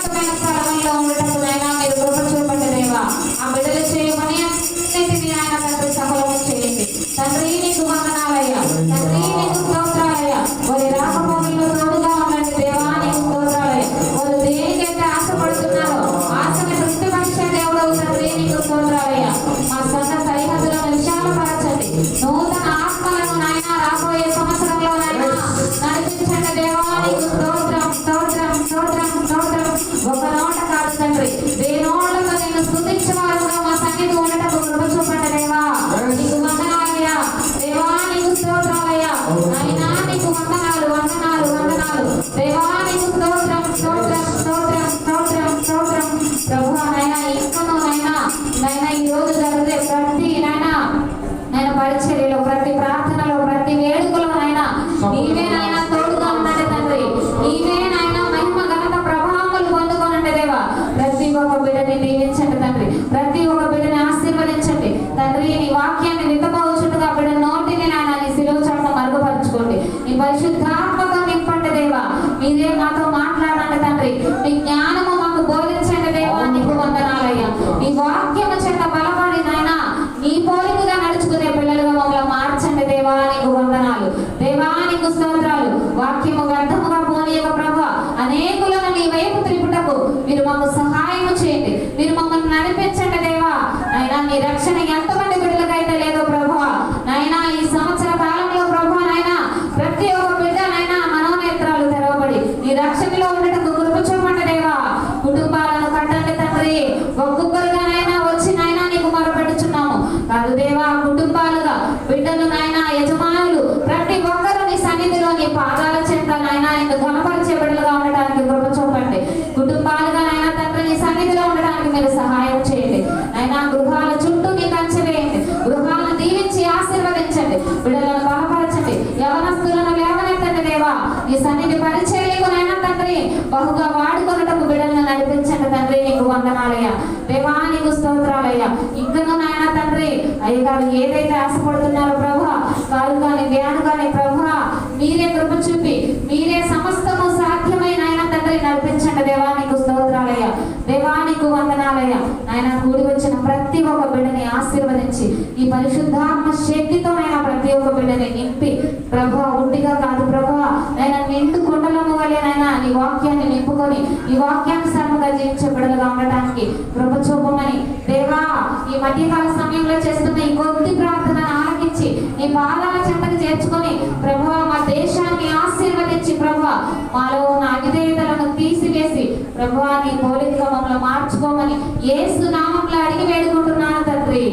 శాంతియుతమైన స్థలంలో ఉండటం నాయన మీరు కృప చూపండి దేవా. ఆ బిడ్డలు చేయమని అన్నిటినీ ఆయన తండ్రి సఫలము చేయండి. తండ్రి నీకు వందనాలయ్యా, తండ్రి నీకు స్తోత్రాలయ్యా. వారి రాకపోకల్లో తోడుగా ఉండండి దేవా, నీకు స్తోత్రాలయ్యా. వారు దేనికైతే ఆశపడుతున్నారో ఆశని తృప్తిపరిచే దేవుడవు తండ్రి నీకు స్తోత్రాలయ్యా. మా సొంత సరిహద్దులను విశాలపరచండి. నూతన ఆత్మలను నాయన రాబోయే సంవత్సరంలో నాయన నడిపించండి దేవా, నీకు స్తోత్రం స్తోత్రం స్తోత్రం స్తోత్రం. ఒక నోట కాదు తండ్రి, వేనోళ్లతో నేను స్తుతించేవారుగా మా సన్నిధి ఉండటకు కృప చూపండి దేవా. నీకు వందనాలయ్యా దేవా, నీకు స్తోత్రాలయ్యా. నాయనా నీకు వందనాలు వందనాలు వందనాలు దేవా, నీకు స్తోత్రం స్తోత్రం స్తోత్రం స్తోత్రం స్తోత్రం. ప్రభువా నాయనా ఇంకనూ నాయనా ఈ రోజు జరిగే ప్రతి నాయన పరిచర్యలో, ప్రతి ప్రార్థనలో, ప్రతి వేడుకలో నాయనా నీవే నాయన తోడుగా ఉండండి తండ్రి. నీవే నాయన మహిమ ఘనత ప్రభావాలు పొందుకోనండి దేవా. ప్రతి ఒక్క బిడ్డని దీవించండి తండ్రి, ప్రతి ఒక్క బిడ్డని ఆశీర్వదించండి తండ్రి. నీ వాక్యాన్ని నితపోవచ్చుగా బిడ్డ నోటిని నాయన నీ శిలువ చాటున మరుగుపరచుకోండి. నీ పరిశుద్ధాత్మతో నింపండి దేవా. మీరే మాతో మాట్లాడండి తండ్రి. నీ జ్ఞానము మాకు బోధించండి దేవా, నీకు వందనాలయ్యా. నీ వాక్యము చేత బలపడి నాయన నీ పోలికగా నడుచుకునే పిల్లలుగా మమ్మల్ని మార్చండి దేవా, నీకు వందనాలు దేవా, నీకు స్తోత్రాలు. వాక్యము వ్యర్థముగా పోనీయక ప్రభువా, అనేకులను నీ వైపు త్రిపుటకు మీరు మాకు సహాయం చేయండి. మీరు మమ్మల్ని నడిపించండి దేవా. నాయనా నీ రక్షణ ఎంతమంది బిడ్డలకైతే లేదో ప్రభువా, నాయనా ఈ సంవత్సర కాలంలో ప్రభువా నాయనా ప్రతి ఒక్క బిడ్డ నాయనా మనోనేత్రాలు తెరవబడి నీ రక్షణలో ఉండటకు కృప చూపండి దేవా. కుటుంబాలను కట్టండి తండ్రి. ఒక్కొక్కరుగా నాయనా వచ్చి నాయనా నీకు మొరపెట్టుచున్నాము కాదు దేవా, కుటుంబాలుగా బిడ్డలు నాయనా యజమానులు ప్రతి ఒక్కరు నీ సన్నిధిలో నీ పాదాల చెంత నాయనా ఇందు ఘనపరిచే బిడ్డలుగా ఉండడానికి కృప చూపండి. కుటుంబాలుగా నాయనా తండ్రి నీ సన్నిధిలో ఉండడానికి మీరు సహాయం చేయండి. నాయనా గృహాల చుట్టూ నీ కంచె వేయండి. గృహాలను దీవించి ఆశీర్వదించండి. బిడ్డలను బలపరచండి. యవనస్తులను లేవనెత్తండి దేవా. నీ సన్నిధి పరిచర్యకు నాయనా తండ్రి బహుగా వాడుకొనుటకు బిడ్డలను నడిపించండి తండ్రి. నీకు వందనాలయ్యా దేవా, నీకు స్తోత్రాలయ్యా. ఇంకనూ నాయనా తండ్రి అయ్యగారు ఏదైతే ఆశపడుతున్నారో ప్రభువా, కారు కానీ వ్యాను కానీ ప్రభువా మీరే కృప చూపి మీరే సమస్తము సాధ్యమైన ఆయన తండ్రి నడిపించండి దేవా, నీకు స్తోత్రాలయ్యా దేవా, నీకు వందనాలయ్యా. ఆయన కూడి వచ్చిన ప్రతి ఒక్క బిడ్డని ఆశీర్వదించి ఈ పరిశుద్ధాత్మ శక్తితో ఆయన ప్రతి ఒక్క బిడ్డని నింపి ప్రభువా, ఉట్టిగా కాదు ప్రభువా ఆయన నిండు కుండలము వలెనైనా నీ వాక్యాన్ని నింపుకొని ఈ వాక్యానుసారముగా జీవించే బిడ్డలుగా ఉండటానికి కృప చూపమని దేవా, ఈ మధ్యకాల సమయంలో చేస్తున్న ఈ కొద్ది ప్రార్థనను ఆలకించి నీ పాదాల చెంతకు చేర్చుకొని ప్రభువా మా దేశాన్ని ఆశీర్వదించి ప్రభువా మాలో ఉన్న అవిధేయతలను తీసివేసి ప్రభువా నీ పోలికగా మమ్మల్ని మార్చుకోమని యేసు నామములో అడిగి వేడుకుంటున్నాను తండ్రి.